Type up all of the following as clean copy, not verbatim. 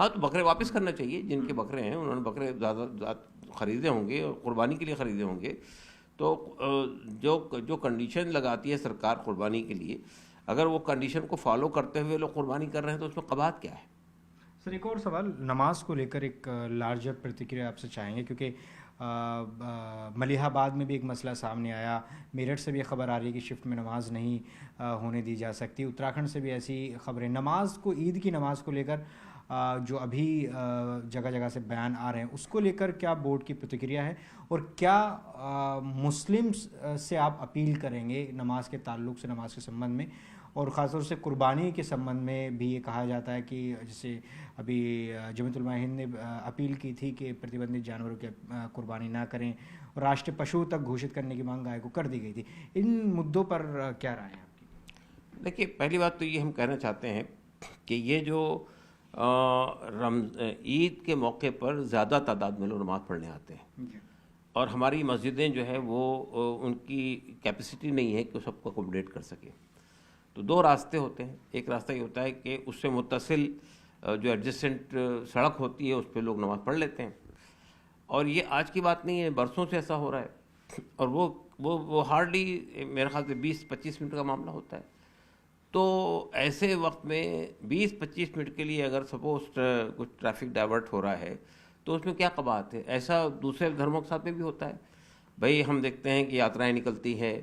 ہاں تو بکرے واپس کرنا چاہیے. جن کے بکرے ہیں انہوں نے بکرے زیادہ خریدے ہوں گے اور قربانی کے لیے خریدے ہوں گے. تو جو کنڈیشن لگاتی ہے سرکار قربانی کے لیے، اگر وہ کنڈیشن کو فالو کرتے ہوئے لوگ قربانی کر رہے ہیں تو اس میں قباحت کیا ہے؟ سر ایک اور سوال نماز کو لے کر ایک لارجر پرتکریا آپ سے چاہیں گے، کیونکہ ملیح آباد میں بھی ایک مسئلہ سامنے آیا، میرٹھ سے بھی خبر آ رہی ہے کہ شفٹ میں نماز نہیں ہونے دی جا سکتی، اتراکھنڈ سے بھی ایسی خبریں. نماز کو، عید کی نماز کو لے کر جو ابھی جگہ جگہ سے بیان آ رہے ہیں، اس کو لے کر کیا بورڈ کی پرتکریا ہے، اور کیا مسلم سے آپ اپیل کریں گے نماز کے تعلق سے، نماز کے سمبند میں، اور خاص طور سے قربانی کے سمبند میں بھی یہ کہا جاتا ہے کہ جیسے ابھی جمعیت علماء ہند نے اپیل کی تھی کہ پرتیبندھت جانوروں کی قربانی نہ کریں، اور راشٹریہ پشو تک گھوشت کرنے کی مانگ گائے کو کر دی گئی تھی. ان مدعوں پر کیا رائے ہے آپ کی؟ دیکھیے، پہلی بات تو یہ ہم کہنا چاہتے ہیں کہ یہ جو عید کے موقع پر زیادہ تعداد میں لوگ نماز پڑھنے آتے ہیں، اور ہماری مسجدیں جو ہے وہ ان کی کیپیسٹی نہیں ہے کہ وہ سب کو اکوموڈیٹ کر سکے. تو دو راستے ہوتے ہیں. ایک راستہ یہ ہوتا ہے کہ اس سے متصل جو ایڈجسٹنٹ سڑک ہوتی ہے اس پہ لوگ نماز پڑھ لیتے ہیں، اور یہ آج کی بات نہیں ہے، برسوں سے ایسا ہو رہا ہے، اور وہ ہارڈلی میرے خیال سے 20-25 منٹ کا معاملہ ہوتا ہے. تو ایسے وقت میں 20-25 منٹ کے لیے اگر سپوز کچھ ٹریفک ڈائیورٹ ہو رہا ہے تو اس میں کیا قباحت ہے؟ ایسا دوسرے دھرموں کے ساتھ میں بھی ہوتا ہے. بھائی ہم دیکھتے ہیں کہ یاترائیں نکلتی ہیں،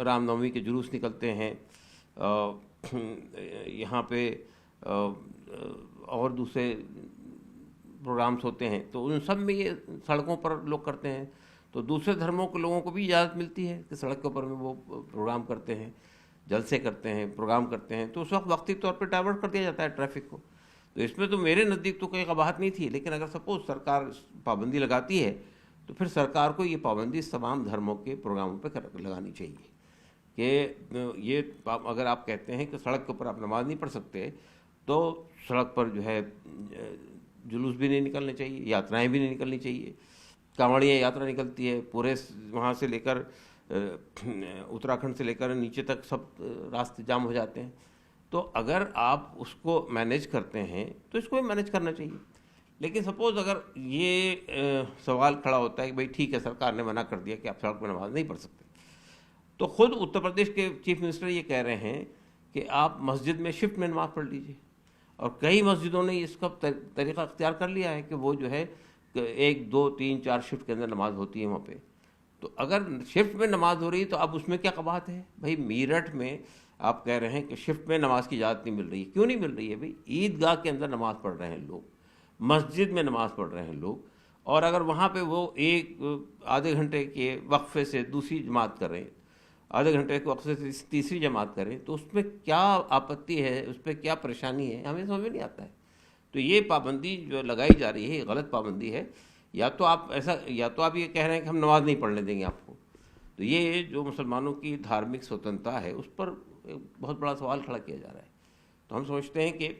رام نومی کے جلوس نکلتے ہیں، یہاں پہ اور دوسرے پروگرامس ہوتے ہیں، تو ان سب میں یہ سڑکوں پر لوگ کرتے ہیں. تو دوسرے دھرموں کے لوگوں کو بھی اجازت ملتی ہے کہ سڑک کے اوپر میں وہ پروگرام کرتے ہیں، جلسے کرتے ہیں، پروگرام کرتے ہیں. تو اس وقت وقتی طور پہ ڈائیورٹ کر دیا جاتا ہے ٹریفک کو. تو اس میں تو میرے نزدیک تو کوئی قباحت نہیں تھی، لیکن اگر سپوز سرکار پابندی لگاتی ہے تو پھر سرکار کو یہ پابندی تمام دھرموں کے پروگراموں پہ لگانی چاہیے کہ یہ اگر آپ کہتے ہیں کہ سڑک کے اوپر آپ نماز نہیں پڑھ سکتے تو سڑک پر جو ہے جلوس بھی نہیں نکلنے چاہیے، یاترائیں بھی نہیں نکلنی چاہیے. کانوڑیاں یاترا نکلتی ہے پورے وہاں سے لے کر اتراکھنڈ سے لے کر نیچے تک سب راستے جام ہو جاتے ہیں. تو اگر آپ اس کو مینیج کرتے ہیں تو اس کو بھی مینیج کرنا چاہیے. لیکن سپوز اگر یہ سوال کھڑا ہوتا ہے کہ بھائی ٹھیک ہے سرکار نے منع کر دیا کہ آپ سڑک پہ نماز نہیں پڑھ سکتے، تو خود اتر پردیش کے چیف منسٹر یہ کہہ رہے ہیں کہ آپ مسجد میں شفٹ میں نماز پڑھ لیجیے، اور کئی مسجدوں نے اس کا طریقہ اختیار کر لیا ہے کہ وہ جو ہے 1 2 3 4 شفٹ کے اندر نماز ہوتی ہے وہاں پہ. تو اگر شفٹ میں نماز ہو رہی ہے تو اب اس میں کیا قباحت ہے؟ بھائی میرٹھ میں آپ کہہ رہے ہیں کہ شفٹ میں نماز کی اجازت نہیں مل رہی ہے. کیوں نہیں مل رہی ہے؟ بھائی عیدگاہ کے اندر نماز پڑھ رہے ہیں لوگ، مسجد میں نماز پڑھ رہے ہیں لوگ، اور اگر وہاں پہ وہ آدھے گھنٹے کے وقفے سے دوسری جماعت کر رہے ہیں، آدھے گھنٹے کے وقفے سے تیسری جماعت کریں، تو اس میں کیا آپتی ہے، اس پہ کیا پریشانی ہے، ہمیں سمجھ میں نہیں آتا ہے. تو یہ پابندی جو لگائی جا رہی ہے یہ غلط پابندی ہے. یا تو آپ یہ کہہ رہے ہیں کہ ہم نماز نہیں پڑھنے دیں گے آپ کو. تو یہ جو مسلمانوں کی دھارمک سوتنترتا ہے اس پر بہت بڑا سوال کھڑا کیا جا رہا ہے. تو ہم سمجھتے ہیں کہ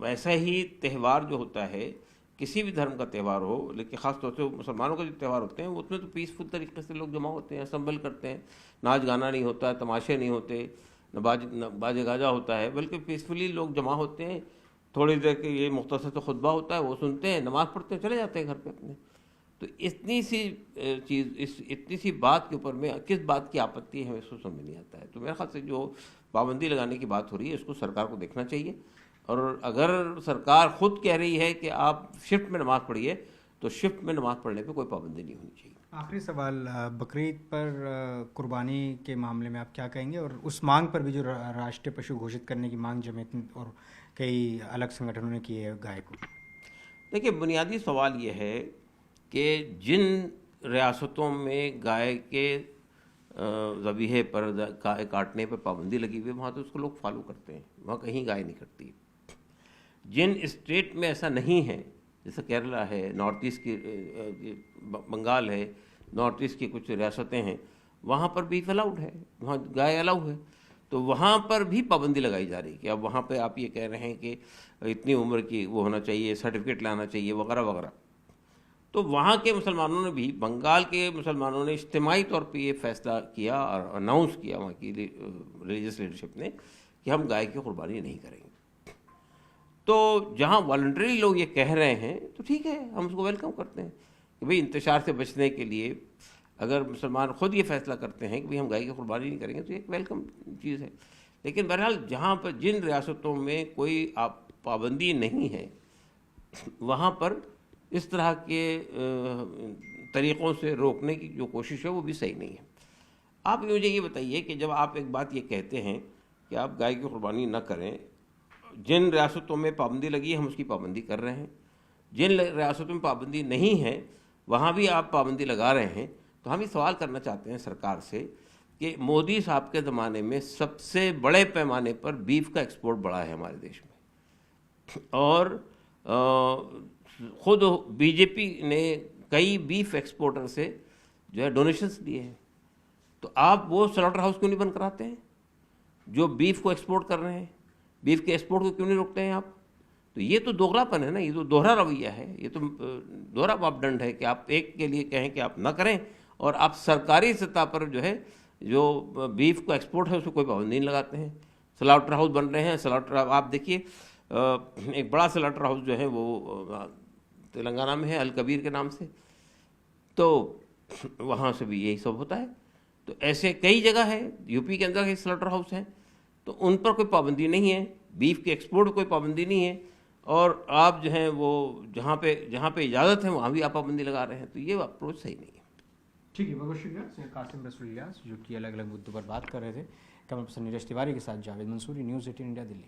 ویسا ہی تہوار جو ہوتا ہے، کسی بھی دھرم کا تہوار ہو، لیکن خاص طور سے مسلمانوں کے جو تہوار ہوتے ہیں اس میں تو پیسفل طریقے سے لوگ جمع ہوتے ہیں، اسمبل کرتے ہیں، ناچ گانا نہیں ہوتا ہے، تماشے نہیں ہوتے، نہ باجے گاجا ہوتا ہے، بلکہ پیسفلی لوگ جمع ہوتے ہیں. تھوڑی دیر کے یہ مختصر سے خطبہ ہوتا ہے، وہ سنتے ہیں، نماز پڑھتے ہیں، چلے جاتے ہیں گھر پہ اپنے. تو اتنی سی بات کے اوپر میں کس بات کی آپتی ہے ہمیں اس کو سمجھ نہیں آتا ہے. تو میرے خیال سے جو پابندی لگانے کی بات ہو رہی ہے اس کو سرکار کو دیکھنا چاہیے، اور اگر سرکار خود کہہ رہی ہے کہ آپ شفٹ میں نماز پڑھیے تو شفٹ میں نماز پڑھنے پہ کوئی پابندی نہیں ہونی چاہیے. آخری سوال، بقرعید پر قربانی کے معاملے میں آپ کیا کہیں گے، اور اس مانگ پر بھی جو راشٹریہ پشو گھوشت کرنے کی مانگ جمعیت اور کئی الگ سنگٹھنوں نے کی ہے گائے کو؟ دیکھیے، بنیادی سوال یہ ہے کہ جن ریاستوں میں گائے کے ذبیحے پر، گائے کاٹنے پر پابندی لگی ہوئی ہے، وہاں تو اس کو لوگ فالو کرتے ہیں، وہاں کہیں گائے نہیں کٹتی. جن اسٹیٹ میں ایسا نہیں ہے، جیسے کیرلا ہے، نارتھ ایسٹ کی بنگال ہے، نارتھ ایسٹ کی کچھ ریاستیں ہیں، وہاں پر بیف الاؤڈ ہے، وہاں گائے الاؤ ہے. تو وہاں پر بھی پابندی لگائی جا رہی ہے کہ اب وہاں پہ آپ یہ کہہ رہے ہیں کہ اتنی عمر کی وہ ہونا چاہیے، سرٹیفکیٹ لانا چاہیے، وغیرہ وغیرہ. تو وہاں کے مسلمانوں نے بھی، بنگال کے مسلمانوں نے اجتماعی طور پہ یہ فیصلہ کیا اور اناؤنس کیا وہاں کی ریلیجس لیڈرشپ نے کہ ہم گائے کی قربانی نہیں کریں گے. تو جہاں والنٹری لوگ یہ کہہ رہے ہیں تو ٹھیک ہے، ہم اس کو ویلکم کرتے ہیں کہ بھئی انتشار سے بچنے کے لیے اگر مسلمان خود یہ فیصلہ کرتے ہیں کہ بھئی ہم گائے کی قربانی نہیں کریں گے تو ایک ویلکم چیز ہے. لیکن بہرحال جہاں پر جن ریاستوں میں کوئی پابندی نہیں ہے وہاں پر اس طرح کے طریقوں سے روکنے کی جو کوشش ہے وہ بھی صحیح نہیں ہے. آپ مجھے یہ بتائیے کہ جب آپ ایک بات یہ کہتے ہیں کہ آپ گائے کی قربانی نہ کریں، جن ریاستوں میں پابندی لگی ہے ہم اس کی پابندی کر رہے ہیں، جن ریاستوں میں پابندی نہیں ہے وہاں بھی آپ پابندی لگا رہے ہیں، تو ہم یہ سوال کرنا چاہتے ہیں سرکار سے کہ مودی صاحب کے زمانے میں سب سے بڑے پیمانے پر بیف کا ایکسپورٹ بڑھا ہے ہمارے دیش میں، اور خود بی جے پی نے کئی بیف ایکسپورٹر سے جو ہے ڈونیشنز دیے ہیں، تو آپ وہ سلاٹر ہاؤس کیوں نہیں بند کراتے ہیں جو بیف کو ایکسپورٹ کر رہے ہیں؟ بیف کے ایکسپورٹ کو کیوں نہیں روکتے ہیں آپ؟ تو یہ تو دوغلا پن ہے نا، یہ تو دوہرا رویہ ہے، یہ تو دوہرا ماپدنڈ ہے کہ آپ ایک کے لیے کہیں کہ آپ نہ کریں اور آپ سرکاری سطح پر جو ہے جو بیف کو ایکسپورٹ ہے اس کو کوئی پابندی نہیں لگاتے ہیں. سلاٹر ہاؤس بن رہے ہیں، سلاٹر آپ دیکھیے ایک بڑا سلاٹر ہاؤس جو ہے وہ تلنگانہ میں ہے الکبیر کے نام سے، تو وہاں سے بھی یہی سب ہوتا ہے. تو ایسے کئی جگہ ہے یو پی کے اندر سلاٹر ہاؤس ہیں، تو ان پر کوئی پابندی نہیں ہے، بیف کے ایکسپورٹ کوئی پابندی نہیں ہے، اور آپ جو ہیں وہ جہاں پہ اجازت ہے وہاں بھی آپ پابندی لگا رہے ہیں. تو یہ اپروچ صحیح نہیں ہے. ٹھیک ہے، بہت شکریہ سید قاسم رسول الیاس جو کہ الگ الگ مدعوں پر بات کر رہے تھے. کیمرہ پرسن نیرج تیواری کے ساتھ جاوید منصوری، نیوز 18 انڈیا، دلی.